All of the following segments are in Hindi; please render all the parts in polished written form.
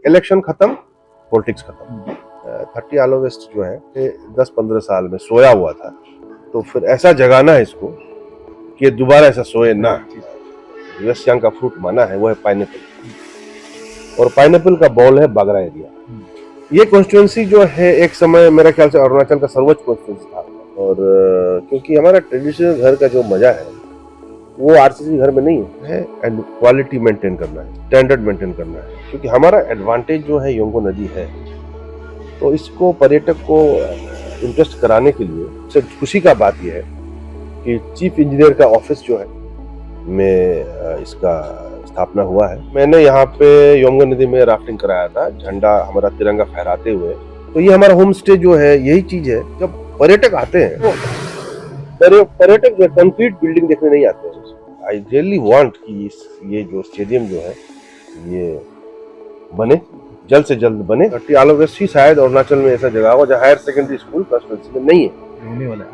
इलेक्शन खत्म, पॉलिटिक्स खत्म। 30 आलो वेस्ट जो है 10-15 साल में सोया हुआ था, तो फिर ऐसा जगाना है इसको कि दोबारा ऐसा सोए ना। वेस्ट सियांग का फ्रूट माना है वो है पाइनएप्पल, और पाइनएप्पल का बॉल है बागरा एरिया। ये कॉन्स्टिट्यूंसी जो है एक समय मेरे ख्याल से अरुणाचल का सर्वोच्च कॉन्स्टिट्यूंसी था, और क्योंकि हमारा ट्रेडिशनल घर का जो मजा है वो आरसीसी घर में नहीं है, एंड क्वालिटी मेंटेन करना है, स्टैंडर्ड मेंटेन करना है, क्योंकि हमारा एडवांटेज जो है योंगो नदी है। तो इसको पर्यटक को इंटरेस्ट कराने के लिए सबसे खुशी का बात यह है कि चीफ इंजीनियर का ऑफिस जो है में इसका स्थापना हुआ है। मैंने यहाँ पे योंगो नदी में राफ्टिंग कराया था, झंडा हमारा तिरंगा फहराते हुए। तो ये हमारा होम स्टे जो है यही चीज है, जब पर्यटक आते हैं तो पर्यटक जो कंक्रीट बिल्डिंग देखने नहीं आते हैं। आई रियली वांट कि ये जो स्टेडियम जो है ये बने, जल्द से जल्द बने। आलो वेस्ट ही शायद अरुणाचल में ऐसा जगह हो जहाँ हायर सेकेंडरी स्कूल में नहीं है। आने वाला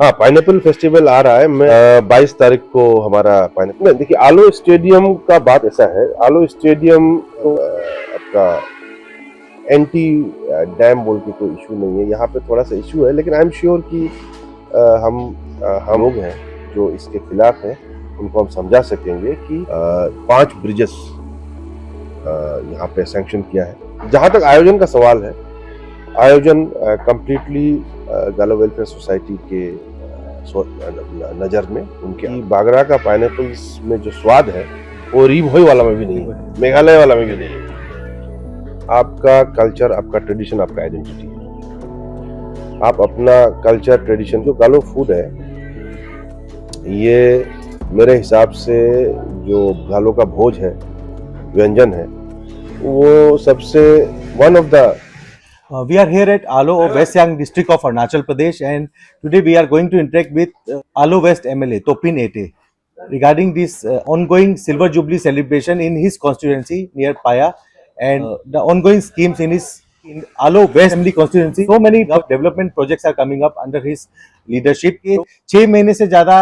हाँ, पाइनएप्पल फेस्टिवल आ रहा है। मैं 22 तारीख को हमारा पाइनएप्पल, देखिए आलो स्टेडियम का बात ऐसा है, आलो स्टेडियम तो आपका एंटी डैम बोल के कोई इशू नहीं है, यहाँ पे थोड़ा सा इशू है, लेकिन आई एम श्योर कि हम लोग हैं जो इसके खिलाफ हैं, उनको हम समझा सकेंगे कि 5 ब्रिजेस यहाँ पे सैंक्शन किया है। जहाँ तक आयोजन का सवाल है, आयोजन कंप्लीटली गालो वेलफेयर सोसाइटी के नजर में उनके बागरा का पाइनएप्पल्स में जो स्वाद है वो रीभोई वाला में भी नहीं है, मेघालय वाला में भी नहीं है। आपका कल्चर, आपका ट्रेडिशन, आपका आइडेंटिटी है। आप अपना कल्चर ट्रेडिशन, जो गालो फूड है ये मेरे हिसाब से जो गालो का भोज है, व्यंजन है, वो सबसे one of the we are here at Aalo West Siang district of Arunachal Pradesh, and today we are going to interact with Aalo West MLA Topin Ete regarding this ongoing Silver Jubilee celebration in his constituency near Paya, and the ongoing schemes in Aalo West MLA constituency. So many development projects are coming up under his leadership. 6 महीने से ज्यादा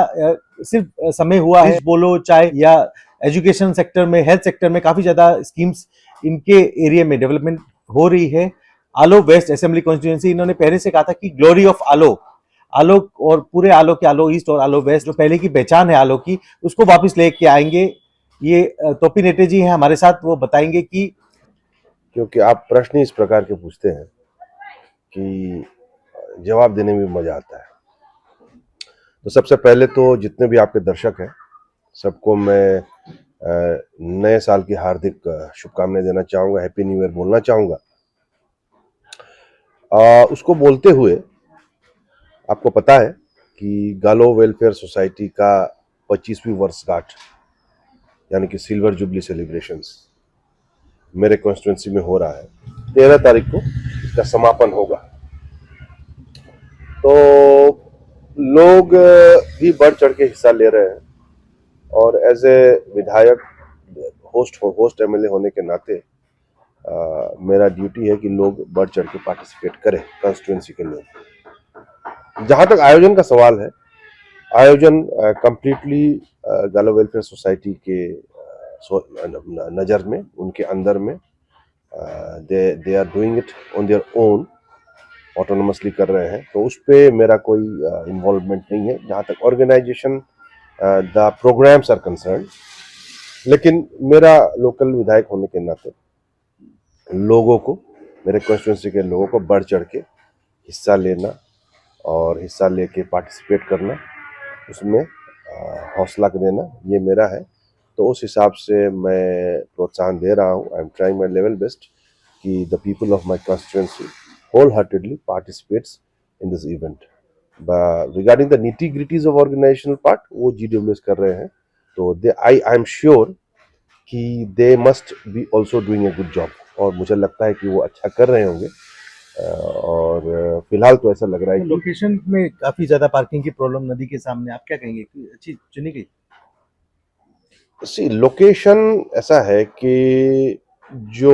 सिर्फ समय हुआ है, बोलो चाहे या एजुकेशन सेक्टर में, हेल्थ सेक्टर में काफी ज्यादा स्कीम्स इनके एरिया में डेवलपमेंट हो रही है। आलो वेस्ट असेंबली कॉन्स्टिट्यूएंसी, इन्होंने पहले से कहा था कि ग्लोरी ऑफ आलो, आलो और पूरे आलो के, आलो ईस्ट और आलो वेस्ट, जो पहले की पहचान है आलो की, उसको वापस लेके आएंगे। ये तोपी नेटे जी हैं हमारे साथ, वो बताएंगे कि क्योंकि आप प्रश्न इस प्रकार के पूछते हैं कि जवाब देने में मजा आता है। तो सबसे पहले तो जितने भी आपके दर्शक हैं सबको मैं नए साल की हार्दिक शुभकामनाएं देना चाहूँगा, हैप्पी न्यू ईयर बोलना चाहूँगा। उसको बोलते हुए आपको पता है कि गालो वेलफेयर सोसाइटी का 25वीं वर्षगांठ यानी कि सिल्वर जुबली सेलिब्रेशंस मेरे कॉन्स्टिट्यूंसी में हो रहा है। 13 तारीख को इसका समापन होगा। तो लोग भी बढ़ चढ़ के हिस्सा ले रहे हैं, और एज ए विधायक, होस्ट एमएलए होने के नाते मेरा ड्यूटी है कि लोग बढ़ चढ़ के पार्टिसिपेट करें, कॉन्स्टिट्यूएंसी के लोग। जहाँ तक आयोजन का सवाल है, आयोजन कंप्लीटली गालो वेलफेयर सोसाइटी के नज़र में, उनके अंदर में, they are doing it on their own, autonomously कर रहे हैं। तो उस पर मेरा कोई इन्वॉल्वमेंट नहीं है जहाँ तक organization the programs are concern. लेकिन मेरा लोकल विधायक होने के नाते लोगों को, मेरे कॉन्स्टिट्यूंसी के लोगों को बढ़ चढ़ के हिस्सा लेना और हिस्सा लेके पार्टिसिपेट करना, उसमें हौसला देना, ये मेरा है। तो उस हिसाब से मैं प्रोत्साहन दे रहा हूँ। I am trying my level best कि the people of my constituency wholeheartedly participates in this event. Regarding the nitty gritties of organisational part, वो GWS कर रहे हैं। तो आई एम श्योर कि they must be also doing a good job, और मुझे लगता है कि वो अच्छा कर रहे होंगे। और फिलहाल तो ऐसा लग रहा है कि लोकेशन में काफी ज्यादा पार्किंग की प्रॉब्लम नदी के सामने, आप क्या कहेंगे कि अच्छी चुनी गई? लोकेशन ऐसा है कि जो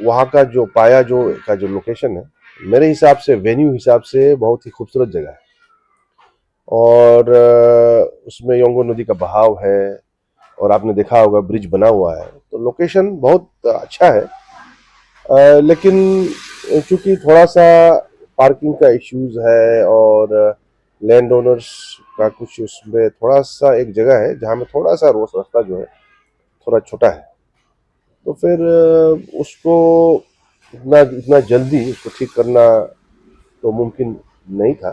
वहाँ का जो पाया का जो लोकेशन है, मेरे हिसाब से, वेन्यू हिसाब से बहुत ही खूबसूरत जगह है, और उसमें योंगो नदी का बहाव है, और आपने देखा होगा ब्रिज बना हुआ है। तो लोकेशन बहुत अच्छा है, लेकिन चूंकि थोड़ा सा पार्किंग का इश्यूज है और लैंड ओनर्स का कुछ उसमें थोड़ा सा एक जगह है जहाँ में थोड़ा सा रोड रास्ता जो है थोड़ा छोटा है, तो फिर उसको इतना इतना जल्दी उसको ठीक करना तो मुमकिन नहीं था।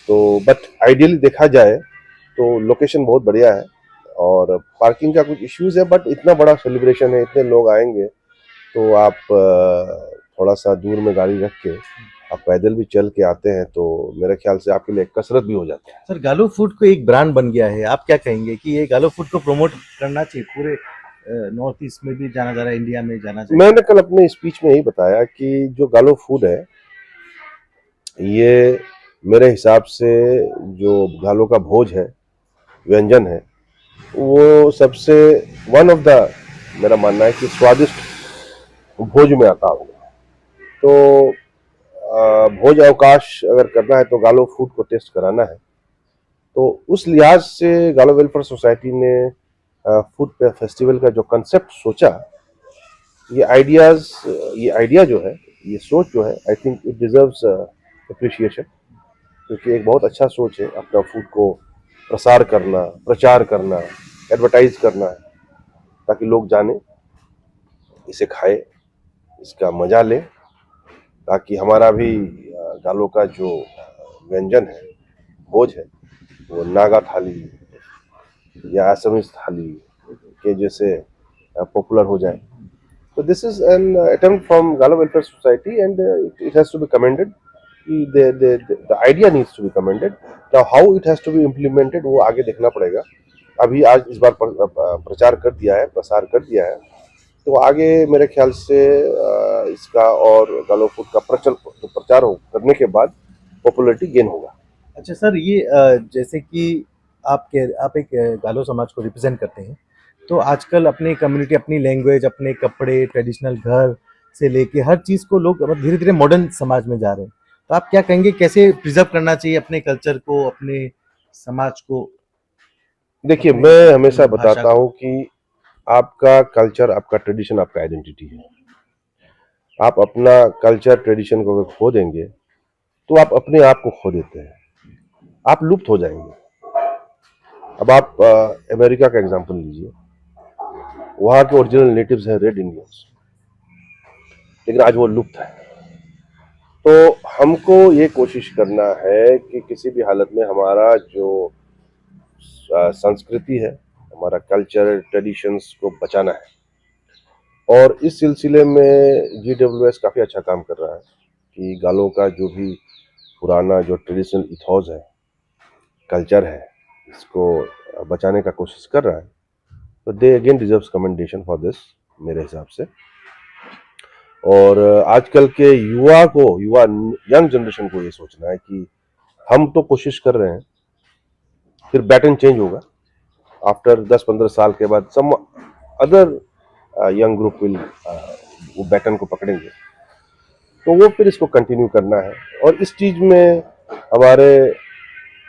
तो बट आइडियली देखा जाए तो लोकेशन बहुत बढ़िया है और पार्किंग का कुछ इश्यूज है, बट इतना बड़ा सेलिब्रेशन है, इतने लोग आएंगे, तो आप थोड़ा सा दूर में गाड़ी रख के आप पैदल भी चल के आते हैं तो मेरे ख्याल से आपके लिए कसरत भी हो जाता है। सर गालो फूड को एक ब्रांड बन गया है, आप क्या कहेंगे कि ये गालो फूड को प्रमोट करना चाहिए, पूरे नॉर्थ ईस्ट में भी जाना जा रहा है, इंडिया में जाना चाहिए? मैंने कल अपने स्पीच में यही बताया कि जो गालो फूड है ये मेरे हिसाब से जो गालो का भोज है, व्यंजन है, वो सबसे वन ऑफ द, मेरा मानना है कि स्वादिष्ट भोज में आता होगा। तो भोज अवकाश अगर करना है तो गालो फूड को टेस्ट कराना है, तो उस लिहाज से गालो वेलफेयर सोसाइटी ने फूड फेस्टिवल का जो कंसेप्ट सोचा, ये आइडिया जो है, ये सोच जो है, I think it deserves appreciation, क्योंकि एक बहुत अच्छा सोच है अपना फूड को प्रसार करना, प्रचार करना, एडवर्टाइज करना, ताकि लोग जाने, इसे खाए, इसका मजा ले, ताकि हमारा भी गालो का जो व्यंजन है, भोज है, वो नागा थाली या असमीज थाली के जैसे पॉपुलर हो जाए। So this is an attempt from Galo Welfare Society, and it has to be commended. The idea needs to be commended. Now how it has to be implemented वो आगे देखना पड़ेगा। अभी आज इस बार प्रचार कर दिया है, प्रसार कर दिया है, तो आगे मेरे ख्याल से इसका और गालो फूड का प्रचार करने के बाद पॉपुलरिटी गेन होगा। अच्छा सर, ये जैसे कि आप एक गालो समाज को रिप्रेजेंट करते हैं, तो आजकल अपनी कम्युनिटी, अपनी लैंग्वेज, अपने कपड़े, ट्रेडिशनल घर से लेके हर चीज़ को लोग धीरे धीरे मॉडर्न समाज में जा रहे हैं, तो आप क्या कहेंगे कैसे प्रिजर्व करना चाहिए अपने कल्चर को, अपने समाज को? देखिए, मैं हमेशा बताता हूँ कि आपका कल्चर, आपका ट्रेडिशन, आपका आइडेंटिटी है। आप अपना कल्चर ट्रेडिशन को अगर खो देंगे तो आप अपने आप को खो देते हैं, आप लुप्त हो जाएंगे। अब आप अमेरिका का एग्जांपल लीजिए, वहाँ के ओरिजिनल नेटिव्स हैं रेड इंडियंस, लेकिन आज वो लुप्त है। तो हमको ये कोशिश करना है कि किसी भी हालत में हमारा जो संस्कृति है, हमारा कल्चर, ट्रेडिशंस को बचाना है, और इस सिलसिले में GWS काफ़ी अच्छा काम कर रहा है कि गालों का जो भी पुराना जो ट्रेडिशनल इथॉस है, कल्चर है, इसको बचाने का कोशिश कर रहा है। तो they again deserves commendation for this मेरे हिसाब से। और आजकल के युवा यंग जनरेशन को ये सोचना है कि हम तो कोशिश कर रहे हैं, फिर बैटन चेंज होगा आफ्टर 10-15 साल के बाद, some other young group will वो बैटन को पकड़ेंगे, तो वो फिर इसको कंटिन्यू करना है। और इस चीज में हमारे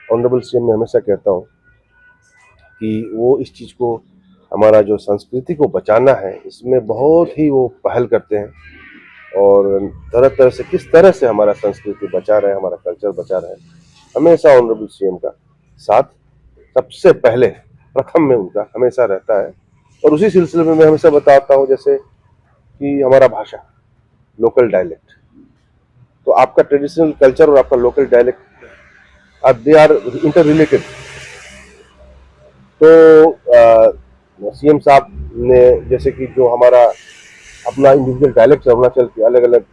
ऑनरेबल सीएम में हमेशा कहता हूँ कि वो इस चीज को, हमारा जो संस्कृति को बचाना है, इसमें बहुत ही वो पहल करते हैं, और तरह तरह से किस तरह से हमारा संस्कृति बचा रहे, हमारा कल्चर बचा रहे, हमेशा ऑनरेबल सीएम का साथ सबसे पहले प्रथम में उनका हमेशा रहता है। और उसी सिलसिले में मैं हमेशा बताता हूँ जैसे कि हमारा भाषा, लोकल डायलेक्ट, तो आपका ट्रेडिशनल कल्चर और आपका local dialect they are interrelated. तो सीएम साहब ने जैसे कि जो हमारा अपना इंडिविजुअल डायलेक्ट है अरुणाचल के, अलग अलग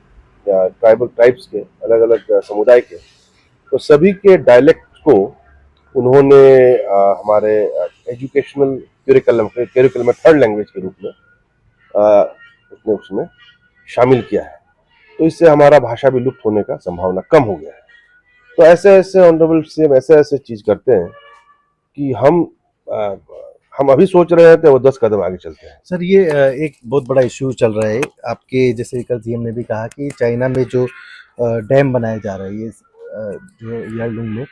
ट्राइब्स के, अलग अलग समुदाय के, तो सभी के डायलेक्ट को उन्होंने हमारे एजुकेशनल करिकुलम में थर्ड लैंग्वेज के रूप में उसमें शामिल किया है। तो इससे हमारा भाषा भी लुप्त होने का संभावना कम हो गया है। तो ऐसे ऐसे ऑनरेबल सीएम ऐसे ऐसे चीज करते हैं कि हम अभी सोच रहे हैं तो वो 10 कदम आगे चलते हैं। सर ये एक बहुत बड़ा इश्यू चल रहा है आपके, जैसे कल सीएम ने भी कहा कि चाइना में जो डैम बनाया जा रहा है, ये जो यारलुंग में,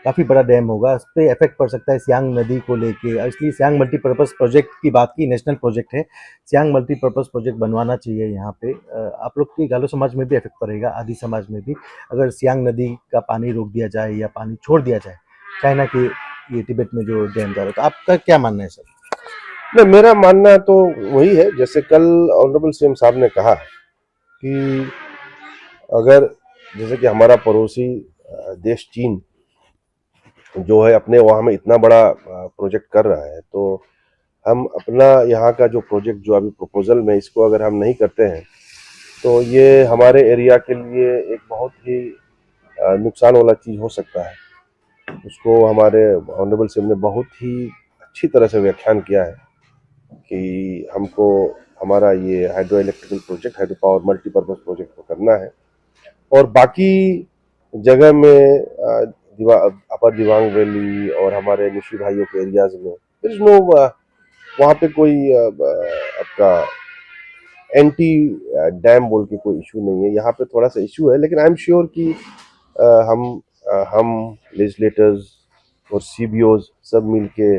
काफ़ी बड़ा डैम होगा, उस पे इफेक्ट पड़ सकता है सियांग नदी को लेके, इसलिए सियांग मल्टीपर्पज़ प्रोजेक्ट की बात की, नेशनल प्रोजेक्ट है, सियांग मल्टीपर्पज़ प्रोजेक्ट बनवाना चाहिए यहाँ पे। आप लोग की गालो समाज में भी इफेक्ट पड़ेगा, आदि समाज में भी, अगर सियांग नदी का पानी रोक दिया जाए या पानी छोड़ दिया जाए चाइना के ये तिब्बत में जो डैम जा रहा है। तो आपका क्या मानना है सर? नहीं, मेरा मानना तो वही है, जैसे कल ऑनरेबल सीएम साहब ने कहा कि अगर जैसे कि हमारा पड़ोसी देश चीन जो है अपने वहाँ में इतना बड़ा प्रोजेक्ट कर रहा है, तो हम अपना यहाँ का जो प्रोजेक्ट जो अभी प्रपोजल में इसको अगर हम नहीं करते हैं तो ये हमारे एरिया के लिए एक बहुत ही नुकसान वाला चीज़ हो सकता है। उसको हमारे ऑनरेबल सीएम ने बहुत ही अच्छी तरह से व्याख्यान किया है कि हमको हमारा ये hydro electrical project, hydro power multipurpose project को करना है, और बाकी जगह में अपर दिबांग वैली और हमारे निशी भाइयों के एरियाज में देयर इज नो, वहाँ पे कोई आपका एंटी डैम बोल के कोई इशू नहीं है। यहाँ पे थोड़ा सा इशू है, लेकिन आई एम श्योर कि हम लेजिस्लेटर्स और सीबीओज सब मिलके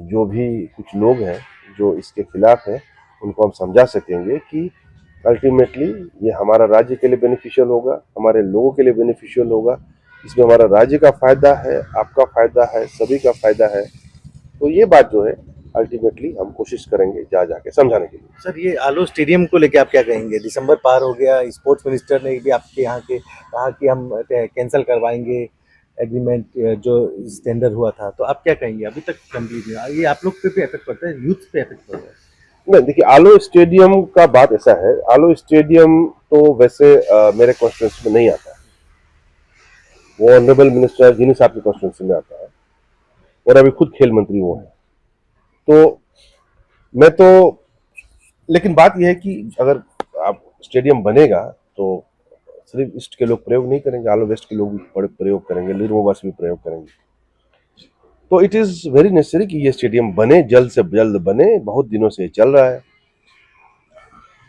जो भी कुछ लोग हैं जो इसके खिलाफ हैं उनको हम समझा सकेंगे कि अल्टीमेटली ये हमारा राज्य के लिए बेनिफिशियल होगा, हमारे लोगों के लिए बेनिफिशियल होगा, इसमें हमारा राज्य का फायदा है, आपका फायदा है, सभी का फायदा है। तो ये बात जो है अल्टीमेटली हम कोशिश करेंगे जा जाके समझाने के लिए। सर, ये आलो स्टेडियम को लेके आप क्या कहेंगे? दिसंबर पार हो गया, स्पोर्ट्स मिनिस्टर ने भी आपके यहाँ के कहा कि हम कैंसिल करवाएंगे एग्रीमेंट जो टेंडर हुआ था, तो आप क्या कहेंगे? अभी तक कंप्लीट नहीं हुआ, ये आप लोग पे भी इफेक्ट पड़ता है, यूथ पे इफेक्ट पड़ रहा है? नहीं, देखिए आलो स्टेडियम का बात ऐसा है, आलो स्टेडियम तो वैसे मेरे कॉन्स्टिट्यूंसी में नहीं आता है, वो ऑनरेबल मिनिस्टर जिनी साहब की कॉन्स्टिट्यूंसी में आता है, और अभी खुद खेल मंत्री वो है। तो मैं तो, लेकिन बात यह है कि अगर आप स्टेडियम बनेगा तो सिर्फ ईस्ट के लोग प्रयोग नहीं करेंगे, आलो वेस्ट के लोग भी प्रयोग करेंगे, लिरोवास भी प्रयोग करेंगे। तो इट इज वेरी नेसेसरी कि ये स्टेडियम बने, जल्द से जल्द बने, बहुत दिनों से चल रहा है।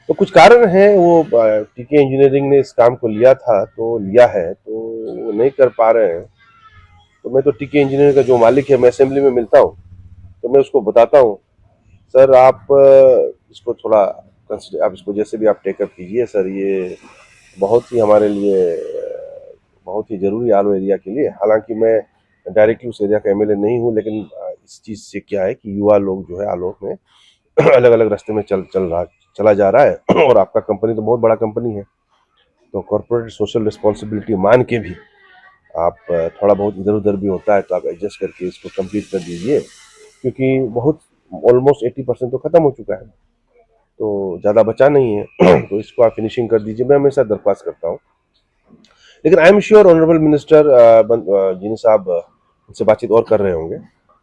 तो कुछ कारण है, वो टीके इंजीनियरिंग ने इस काम को लिया था तो लिया है, तो वो नहीं कर पा रहे हैं। तो मैं तो टीके इंजीनियरिंग का जो मालिक है, मैं असेंबली में मिलता हूँ तो मैं उसको बताता हूँ, सर आप इसको थोड़ा आप इसको जैसे भी आप टेकअप कीजिए सर, ये बहुत ही हमारे लिए बहुत ही जरूरी आलो एरिया के लिए। हालांकि मैं डायरेक्टली उस एरिया का एमएलए नहीं हूँ, लेकिन इस चीज़ से क्या है कि युवा लोग जो है आलो में अलग अलग रास्ते में चला जा रहा है, और आपका कंपनी तो बहुत बड़ा कंपनी है, तो कॉर्पोरेट सोशल रिस्पॉन्सिबिलिटी मान के भी आप थोड़ा बहुत इधर उधर भी होता है तो आप एडजस्ट करके इसको कंप्लीट कर दीजिए, क्योंकि बहुत ऑलमोस्ट 80% तो खत्म हो चुका है, तो ज़्यादा बचा नहीं है। तो इसको आप फिनिशिंग कर दीजिए, मैं हमेशा दरख्वास्त करता हूँ। लेकिन I am sure honourable minister जिनी साहब उनसे बातचीत और कर रहे होंगे,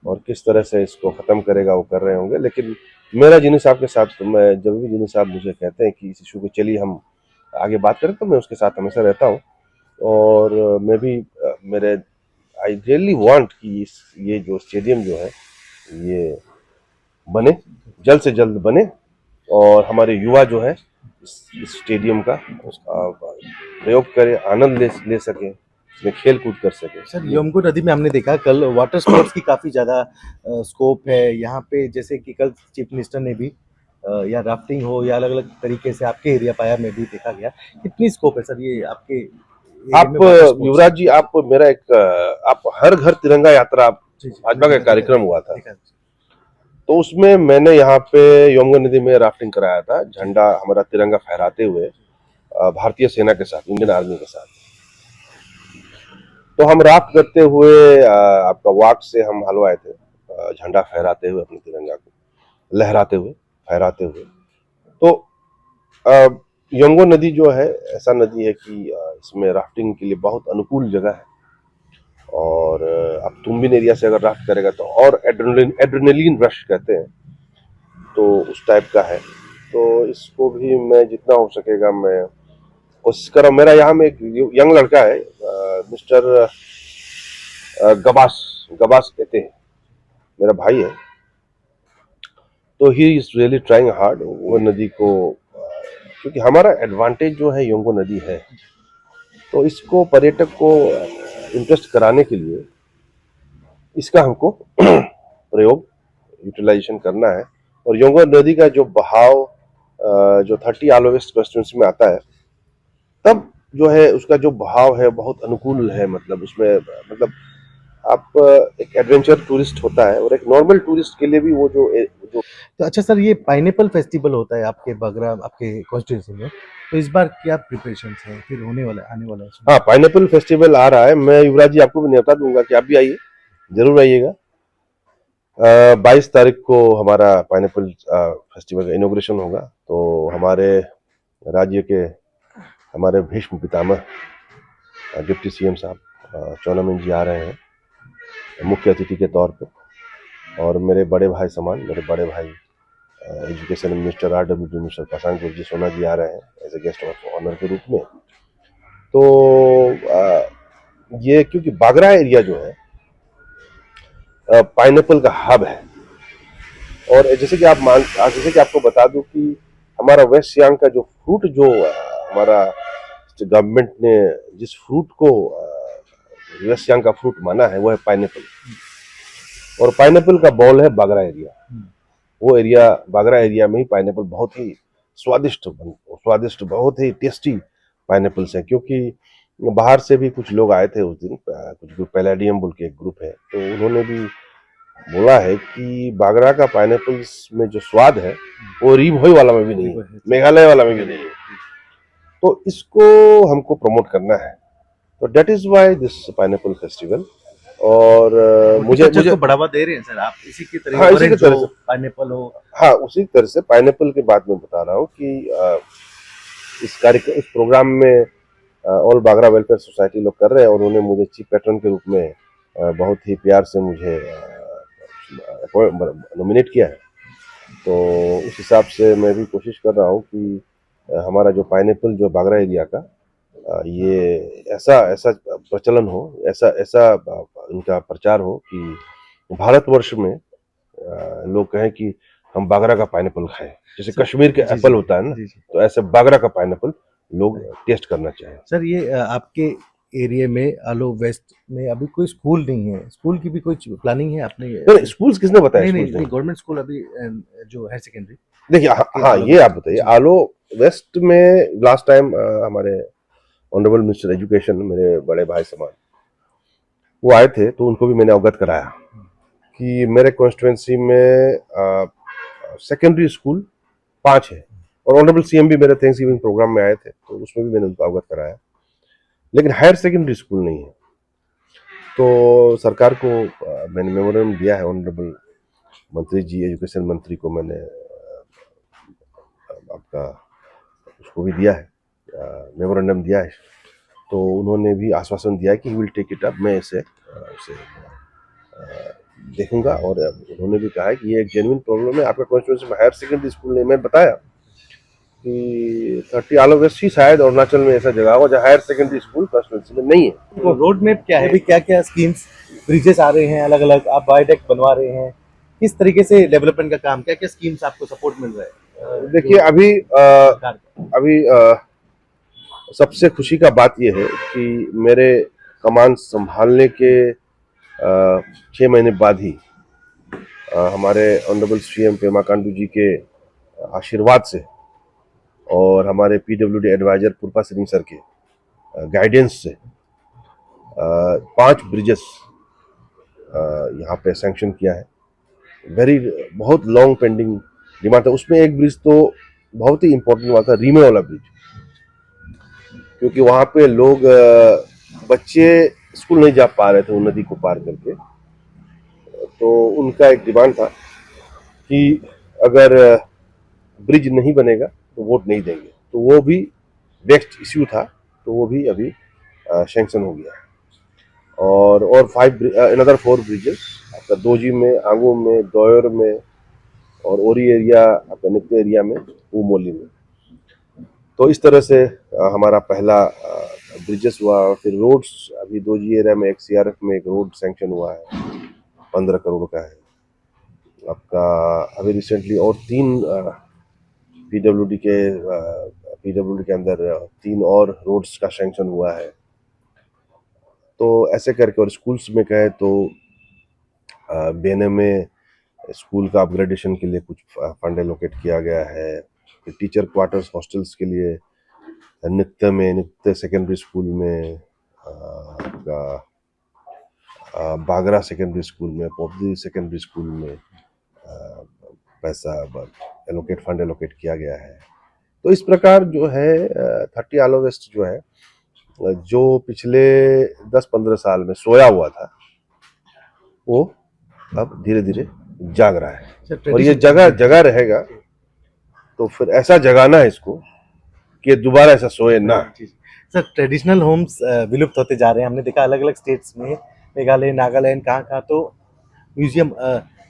और किस तरह से इसको ख़त्म करेगा वो कर रहे होंगे। लेकिन मेरा जिनी साहब के साथ, तो मैं जब भी जिनी साहब मुझे कहते हैं कि इस इशू को चलिए हम आगे बात करें, तो मैं उसके साथ हमेशा रहता हूँ। और मैं भी मेरे आई रियली वांट कि ये जो स्टेडियम जो है ये बने, जल्द से जल्द बने, और हमारे युवा जो है इस स्टेडियम का उसका प्रयोग करे, आनंद ले सके, इसमें खेल कूद कर सके। सर, यमुना नदी में हमने देखा कल वाटर स्पोर्ट्स की काफ़ी ज़्यादा स्कोप है यहाँ पे, जैसे कि कल चीफ मिनिस्टर ने भी या राफ्टिंग हो या अलग अलग तरीके से आपके एरिया पाया में भी देखा गया। कितनी स्कोप है सर ये आपके एरिया आप में वाटर स्पोर्ट्स? युवराज जी, आप मेरा एक आप हर घर तिरंगा यात्रा भाजपा का कार्यक्रम हुआ था, तो उसमें मैंने यहाँ पे यमुना नदी में राफ्टिंग कराया था, झंडा हमारा तिरंगा फहराते हुए भारतीय सेना के साथ, इंडियन आर्मी के साथ। तो हम राफ्ट करते हुए आपका वाक से हम हलवाए थे, झंडा फहराते हुए, अपने तिरंगा को लहराते हुए, फहराते हुए। तो यमुना नदी जो है ऐसा नदी है कि इसमें राफ्टिंग के लिए बहुत अनुकूल जगह है, और अब तुम्बिन एरिया से अगर राफ्ट करेगा तो और एड्रेनलिन रश कहते हैं, तो उस टाइप का है। तो इसको भी मैं जितना हो सकेगा मैं कोशिश कर रहा हूँ। मेरा यहाँ में एक यंग लड़का है, मिस्टर गबास गबास कहते हैं, मेरा भाई है, तो he is really trying hard वो नदी को, क्योंकि हमारा एडवांटेज जो है यमुना नदी है, तो इसको पर्यटक को इंटरेस्ट कराने के लिए इसका हमको प्रयोग यूटिलाइजेशन करना है। और यमुना नदी का जो बहाव जो 30 आलो वेस्ट कॉन्स्टिट्यूंसी में आता है, तब जो है उसका जो बहाव है बहुत अनुकूल है। मतलब उसमें मतलब आप एक एडवेंचर टूरिस्ट होता है और एक नॉर्मल टूरिस्ट के लिए भी वो जो तो अच्छा सर, ये पाइनएप्पल फेस्टिवल होता है आपके बगरा, आपके कॉन्स्टिट्यूंसी में, तो इस बार क्या प्रिपरेशंस है, फिर होने वाला आने वाला है? हाँ, पाइनएप्पल फेस्टिवल आ रहा है। मैं युवराज जी आपको भी न्योता दूंगा कि आप भी आइए, जरूर आइएगा। 22 तारीख को हमारा पाइनएप्पल फेस्टिवल का इनॉग्रेशन होगा। तो हमारे राज्य के हमारे भीष्म पितामह डिप्टी सीएम साहब चौनामिन जी आ रहे हैं मुख्य अतिथि के तौर पे, और मेरे बड़े भाई समान, मेरे बड़े भाई education minister RWD minister Prashant ji Sona ji आ रहे हैं as a guest of honour के रूप में। तो ये क्योंकि बागरा एरिया जो है पाइनएप्पल का हब है, और जैसे कि आपको बता दूं कि हमारा वेस्ट सियांग का जो फ्रूट जो हमारा गवर्नमेंट ने जिस फ्रूट को वेस्ट सियांग का फ्रूट माना है वो है पाइनएप्पल, और पाइनएप्पल का बॉल है बागरा एरिया। वो एरिया बागरा एरिया में ही पाइनएप्पल बहुत ही स्वादिष्ट बहुत ही टेस्टी पाइनएप्पल्स है। क्योंकि बाहर से भी कुछ लोग आए थे उस दिन, कुछ ग्रुप पैलेडियम बोल के एक ग्रुप है, तो उन्होंने भी बोला है कि बागरा का पाइनएप्पल्स में जो स्वाद है वो रीभोई वाला में भी नहीं है, मेघालय वाला में भी नहीं है। तो इसको हमको प्रमोट करना है, तो that is why this pineapple festival. और मुझे को बढ़ावा दे रहे हैं सर आप इसी की तरह? हाँ, इसी की तरह से पाइनएप्पल हो, हाँ, उसी तरह से पाइनएप्पल के बात में बता रहा हूँ कि इस कार्यक्रम इस प्रोग्राम में ऑल बागरा वेलफेयर सोसाइटी लोग कर रहे हैं, और उन्होंने मुझे चीफ पैट्रन के रूप में बहुत ही प्यार से मुझे नॉमिनेट किया है। तो उस हिसाब से मैं भी कोशिश कर रहा हूँ कि हमारा जो पाइनएप्पल जो बागरा एरिया का ये ऐसा प्रचलन हो, ऐसा इनका प्रचार हो कि भारतवर्ष में लोग कहें कि हम बागरा का पाइनएप्पल खाएं। जैसे कश्मीर के एप्पल होता है ना, तो ऐसे बागरा का पाइनएप्पल लोग टेस्ट करना चाहिए। सर ये आपके एरिया में आलो वेस्ट में अभी कोई स्कूल नहीं है, स्कूल की भी कोई प्लानिंग है आपने? नहीं, स्कूल्स किसने बताया? नहीं, गवर्नमेंट स्कूल अभी जो हायर सेकेंडरी। देखिए हाँ, ये आप बताइए, आलो वेस्ट में लास्ट टाइम हमारे ऑनरेबल मिनिस्टर एजुकेशन मेरे बड़े भाई समान वो आए थे, तो उनको भी मैंने अवगत कराया कि मेरे कॉन्स्टिट्यूएंसी में सेकेंडरी स्कूल 5 है, और ऑनरेबल सीएम भी मेरे थैंक्सगिविंग प्रोग्राम में आए थे, तो उसमें भी मैंने उनको अवगत कराया, लेकिन हायर सेकेंडरी स्कूल नहीं है। तो सरकार को मैंने मेमोरेंडम दिया है, ऑनरेबल मंत्री जी एजुकेशन मंत्री को मैंने आपका उसको भी दिया है, मेमोरेंडम दिया है। तो उन्होंने भी आश्वासन दिया कि he will take it up, मैं इसे देखूंगा। और उन्होंने भी कहा है कि ये एक जेन्युइन प्रॉब्लम है आपका कॉन्स्टिट्यूंसी में हायर सेकेंडरी स्कूल नहीं। मैं बताया कि 30 आलो वेस्ट ही शायद अरुणाचल में ऐसा जगह होगा जहाँ हायर सेकेंडरी स्कूल कॉन्स्टिट्यूंसी में नहीं है। तो रोड मैप क्या है अभी, क्या स्कीम्स, ब्रिजेस आ रहे हैं अलग अलग, आप बायोटेक बनवा रहे हैं, किस तरीके से डेवलपमेंट का काम, क्या स्कीम्स आपको सपोर्ट मिल रहा है? देखिए अभी सबसे खुशी का बात यह है कि मेरे कमान संभालने के 6 महीने बाद ही हमारे ऑनरेबल सीएम पेमा खांडू जी के आशीर्वाद से और हमारे PWD एडवाइजर पुरपा सिंह सर के गाइडेंस से 5 ब्रिजेस यहाँ पे सैंक्शन किया है। बहुत लॉन्ग पेंडिंग डिमांड था, उसमें एक ब्रिज तो बहुत ही इंपॉर्टेंट हुआ था, रीमे वाला ब्रिज, क्योंकि वहाँ पे लोग बच्चे स्कूल नहीं जा पा रहे थे उन नदी को पार करके। तो उनका एक डिमांड था कि अगर ब्रिज नहीं बनेगा तो वोट नहीं देंगे, तो वो भी नेक्स्ट इश्यू था, तो वो भी अभी सैंक्शन हो गया है। और अनदर 4 ब्रिजेस आपका दोजी में, आंगू में, दोयर में, और ओरी एरिया आपका नित्य एरिया में, उमोली में। तो इस तरह से हमारा पहला ब्रिजेस हुआ। फिर रोड्स अभी दोजी एरिया में एक CRF में एक रोड सैंक्शन हुआ है, 15 करोड़ का है आपका। अभी रिसेंटली और 3 PWD के अंदर 3 और रोड्स का सैंक्शन हुआ है। तो ऐसे करके, और स्कूल्स में कहे तो बेने में स्कूल का अपग्रेडेशन के लिए कुछ फंड एलोकेट किया गया है। फिर टीचर क्वार्टर्स हॉस्टल्स के लिए नित्य सेकेंडरी स्कूल में, बागरा सेकेंडरी स्कूल में, पोपदी सेकेंडरी स्कूल में पैसा फंड एलोकेट किया गया है। तो इस प्रकार जो है 30 आलो वेस्ट जो है, जो पिछले 10-15 साल में सोया हुआ था, वो अब धीरे धीरे जाग रहा है। और ये जगह जगह रहेगा, तो फिर ऐसा जगाना है इसको कि दोबारा ऐसा सोए ना। सर, ट्रेडिशनल होम्स विलुप्त होते जा रहे हैं। हमने देखा अलग अलग स्टेट्स में, मेघालय, नागालैंड, कहाँ तो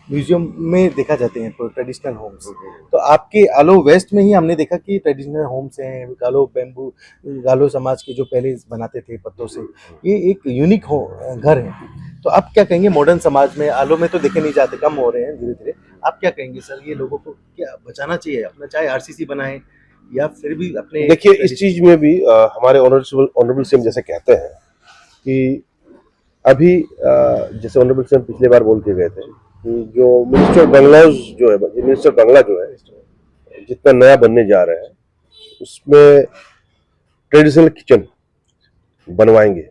म्यूजियम में देखा जाते हैं ट्रेडिशनल होम्स। तो आपके आलो वेस्ट में ही हमने देखा कि ट्रेडिशनल होम्स हैं, गालो समाज के जो पहले बनाते थे पत्तों से, ये एक यूनिक घर है। तो आप क्या कहेंगे, मॉडर्न समाज में आलो में तो देखे नहीं जाते, कम हो रहे हैं धीरे धीरे, आप क्या कहेंगे सर, ये लोगों को क्या बचाना चाहिए अपना, चाहे आरसीसी बनाए या फिर भी अपने? देखिए, इस चीज में भी हमारे ऑनरेबल सीएम जैसे कहते हैं कि अभी जैसे ऑनरेबल सीएम पिछले बार बोल के गए थे कि जो मिनिस्टर बंगलाज जो है, मिनिस्टर बंगला जो है जितना नया बनने जा रहा है, उसमें ट्रेडिशनल किचन बनवाएंगे,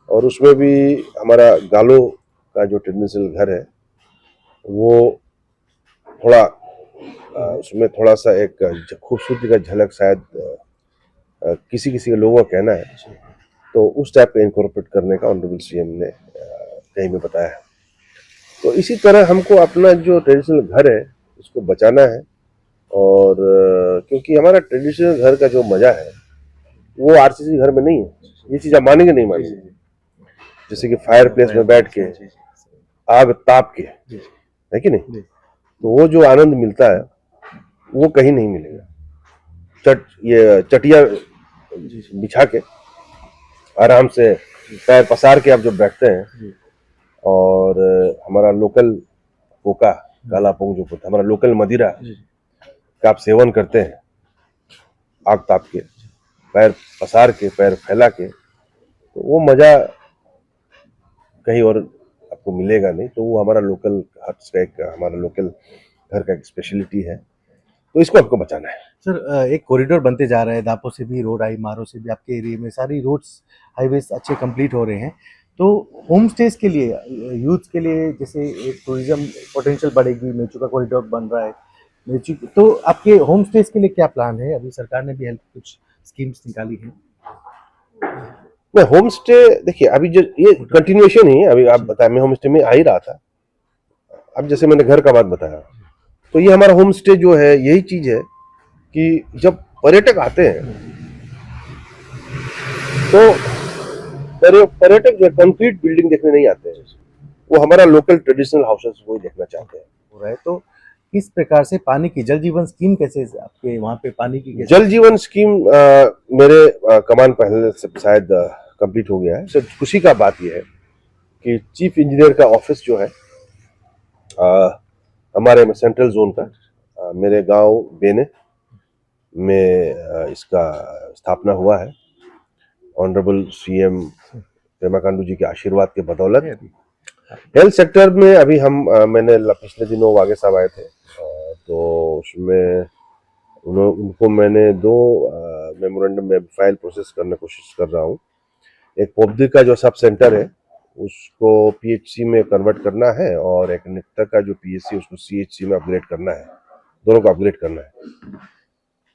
और उसमें भी हमारा गालो का जो ट्रेडिशनल घर है वो थोड़ा उसमें थोड़ा सा एक खूबसूरती का झलक शायद किसी किसी के लोगों का कहना है, तो उस टाइप का इनकॉर्पोरेट करने का ऑनरेबल सीएम ने कहीं में बताया है। तो इसी तरह हमको अपना जो ट्रेडिशनल घर है उसको बचाना है, और क्योंकि हमारा ट्रेडिशनल घर का जो मजा है वो आरसीसी घर में नहीं है। ये चीज आप मानेंगे नहीं मानेंगे, जैसे कि फायर प्लेस में बैठ के आग ताप के, है कि नहीं, तो वो जो आनंद मिलता है वो कहीं नहीं मिलेगा। ये चटिया बिछा के आराम से पैर पसार के आप जब बैठते हैं, और हमारा लोकल कोका काला पोंग जो होता है, हमारा लोकल मदिरा का आप सेवन करते हैं आग ताप के, पैर पसार के, पैर फैला के, तो वो मजा कहीं और आपको मिलेगा नहीं। तो वो हमारा लोकल हट्स का एक, हमारा लोकल घर का एक स्पेशलिटी है, तो इसको हमको बचाना है। सर, एक कॉरिडोर बनते जा रहा है, दापो से भी रोड आई, मारो से भी, आपके एरिया में सारी रोड्स हाईवेज अच्छे कंप्लीट हो रहे हैं। तो होम स्टेज के लिए, यूथ के लिए, जैसे एक टूरिज्म पोटेंशियल बढ़ेगी, मेचू का कॉरिडोर बन रहा है मेचू, तो आपके होम स्टेज के लिए क्या प्लान है? अभी सरकार ने भी हेल्प कुछ स्कीम्स निकाली है। मैं होम स्टे, देखिए अभी जो ये कंटिन्यूएशन ही है, अभी आप बताया, मैं होम स्टे में आ ही रहा था। अब जैसे मैंने घर का बात बताया, तो ये हमारा होम स्टे जो है यही चीज है कि जब पर्यटक आते हैं तो पर्यटक जो कंक्रीट बिल्डिंग देखने नहीं आते हैं, वो हमारा लोकल ट्रेडिशनल हाउसेस को देखना चाहते हैं। हो रहा है, तो किस प्रकार से पानी की जल जीवन स्कीम, कैसे आपके वहाँ पे पानी की जल जीवन स्कीम मेरे कमान पहले से शायद कंप्लीट हो गया है। तो खुशी का बात यह है कि चीफ इंजीनियर का ऑफिस जो है हमारे सेंट्रल जोन का, मेरे गांव बेने में इसका स्थापना हुआ है। ऑनरेबल सीएम खांडू जी के आशीर्वाद के बदौलत हेल्थ सेक्टर में अभी मैंने पिछले दिनों वागे साहब आए थे, तो उसमें उनको मैंने 2 मेमोरेंडम में फाइल प्रोसेस करने की कोशिश कर रहा हूँ। एक पोपदी का जो सब सेंटर है उसको पीएचसी में कन्वर्ट करना है, और एक नित्य का जो पीएचसी उसको सीएचसी में अपग्रेड करना है, दोनों को अपग्रेड करना है।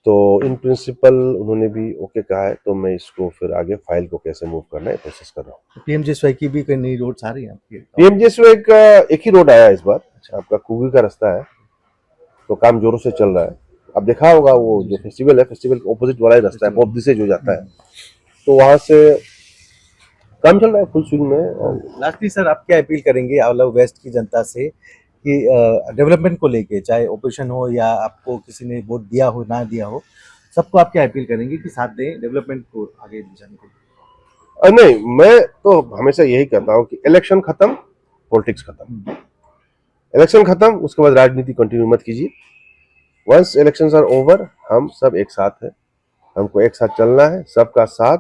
तो इन प्रिंसिपल उन्होंने भी ओके कहा है, तो मैं इसको फिर आगे फाइल को कैसे मूव करना है प्रोसेस कर रहा हूँ। पीएमजेएसवाई की भी कई नई रोड्स आ रही हैं आपके? पीएमजेएसवाई का एक ही रोड आया इस बार, आपका कुगी का रास्ता है, तो काम जोरों से चल रहा है। अब देखा होगा वो जो फेस्टिवल है, फेस्टिवल के ऑपोजिट वाला ही रास्ता है, पोपदी से जो जाता है, तो वहां से काम चल रहा है फुल स्विंग में। लास्टली सर, आप क्या अपील करेंगे आलो वेस्ट की जनता से कि डेवलपमेंट को लेके, चाहे ओपोजिशन हो या आपको किसी ने वोट दिया हो ना दिया हो, सबको आप क्या अपील करेंगे कि साथ दें डेवलपमेंट को आगे ले जाने के लिए? नहीं, मैं तो हमेशा यही कहता हूँ कि इलेक्शन खत्म, पॉलिटिक्स खत्म। इलेक्शन खत्म, उसके बाद राजनीति कंटिन्यू मत कीजिए। वंस इलेक्शंस आर ओवर, हम सब एक साथ हैं, हमको एक साथ चलना है, सबका साथ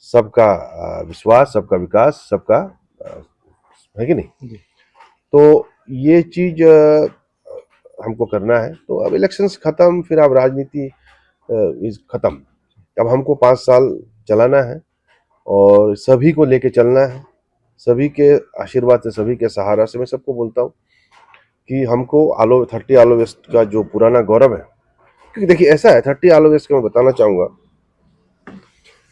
सबका विश्वास, सबका विकास, सबका है कि नहीं। तो ये चीज हमको करना है। तो अब इलेक्शंस खत्म, फिर अब राजनीति इज खत्म। अब हमको 5 साल चलाना है और सभी को लेके चलना है। सभी के आशीर्वाद से, सभी के सहारा से मैं सबको बोलता हूँ कि हमको 30 आलो वेस्ट का जो पुराना गौरव है, क्योंकि देखिए ऐसा है 30 आलो वेस्ट का मैं बताना चाहूंगा,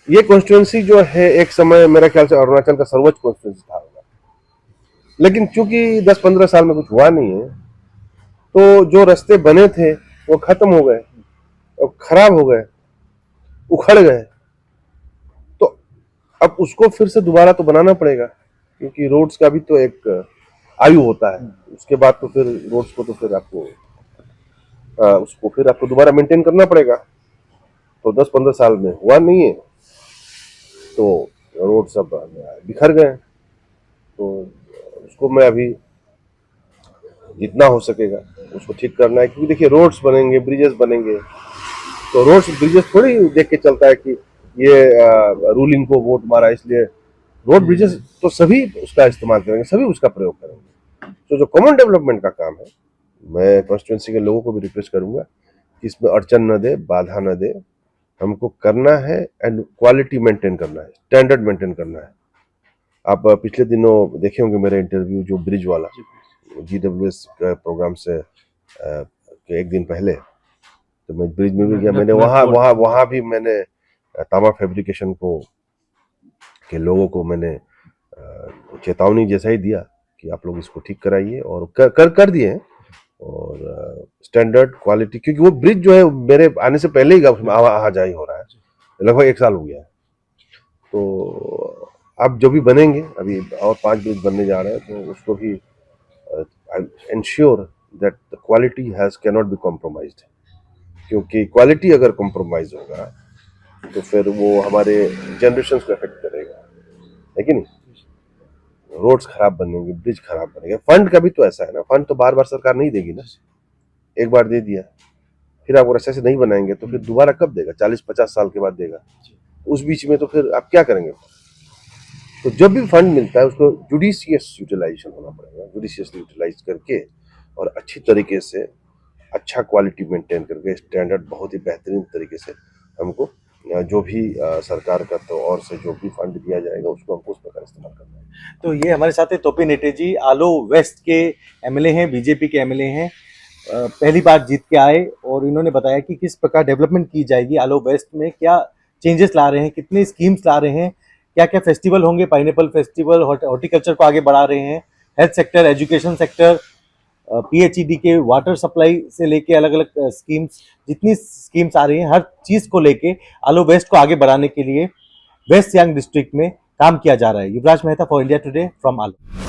ये कॉन्स्टिट्यूंसी जो है एक समय मेरा ख्याल से अरुणाचल का सर्वोच्च कॉन्स्टिट्यूंसी था, लेकिन चूंकि 10-15 साल में कुछ हुआ नहीं है, तो जो रास्ते बने थे वो खत्म हो गए, अब खराब हो गए, उखड़ गए। तो अब उसको फिर से दोबारा तो बनाना पड़ेगा, क्योंकि रोड्स का भी तो एक आयु होता है। उसके बाद तो फिर रोड्स को तो फिर आपको उसको फिर आपको दोबारा मेंटेन करना पड़ेगा। तो 10-15 साल में हुआ नहीं है, तो रोड सब बिखर गए। तो उसको मैं अभी जितना हो सकेगा उसको ठीक करना है, क्योंकि देखिए रोड्स बनेंगे, ब्रिजेस बनेंगे, तो रोड्स ब्रिजेस थोड़ी देख के चलता है कि ये रूलिंग को वोट मारा इसलिए। रोड ब्रिजेस तो सभी उसका इस्तेमाल करेंगे, सभी उसका प्रयोग करेंगे। तो जो कॉमन डेवलपमेंट का काम है, मैं कॉन्स्टिट्यूंसी के लोगों को भी रिक्वेस्ट करूंगा कि इसमें अड़चन न दे, बाधा न दे। हमको करना है एंड क्वालिटी मेंटेन करना है, स्टैंडर्ड मेंटेन करना है। आप पिछले दिनों देखे होंगे मेरा इंटरव्यू जो ब्रिज वाला GWS का प्रोग्राम से एक दिन पहले, तो मैं ब्रिज में भी गया। मैंने वहाँ भी मैंने तामा फैब्रिकेशन को के लोगों को मैंने चेतावनी जैसा ही दिया कि आप लोग इसको ठीक कराइए, और कर दिए हैं। और स्टैंडर्ड क्वालिटी, क्योंकि वो ब्रिज जो है मेरे आने से पहले ही आवाजाही हो रहा है, लगभग 1 साल हो गया है। तो अब जो भी बनेंगे, अभी और 5 ब्रिज बनने जा रहे हैं, तो उसको भी ensure that the quality can not be compromised, क्योंकि क्वालिटी अगर कॉम्प्रोमाइज होगा तो फिर वो हमारे जनरेशन को अफेक्ट करेगा, है कि नहीं। रोड्स खराब बनेंगे, ब्रिज खराब बनेंगे। फंड का भी तो ऐसा है ना, फंड तो बार बार सरकार नहीं देगी ना। एक बार दे दिया, फिर आप अच्छे से नहीं बनाएंगे तो फिर दोबारा कब देगा? 40-50 साल के बाद देगा। उस बीच में तो फिर आप क्या करेंगे? तो जब भी फंड मिलता है उसको जुडिशियस यूटिलाइजेशन होना पड़ेगा, जुडिशियसली यूटिलाइज करके और अच्छी तरीके से, अच्छा क्वालिटी मेंटेन करके, स्टैंडर्ड बहुत ही बेहतरीन तरीके से हमको जो भी सरकार का तो और से जो भी फंड दिया जाएगा उसको हमको उस प्रकार इस्तेमाल करना है। तो ये हमारे साथ है तोपिन एटे जी, आलो वेस्ट के MLA हैं, बीजेपी के MLA हैं, पहली बार जीत के आए, और इन्होंने बताया कि किस प्रकार डेवलपमेंट की जाएगी आलो वेस्ट में, क्या चेंजेस ला रहे हैं, कितने स्कीम्स ला रहे हैं, क्या क्या फेस्टिवल होंगे, पाइनएप्पल फेस्टिवल, हॉर्टिकल्चर को आगे बढ़ा रहे हैं, health sector, education sector, PHED के वाटर सप्लाई से लेके अलग अलग स्कीम्स, जितनी स्कीम्स आ रही हैं हर चीज को लेके आलो वेस्ट को आगे बढ़ाने के लिए वेस्ट सियांग डिस्ट्रिक्ट में काम किया जा रहा है। Yuvraj Mehta for India Today from Alo.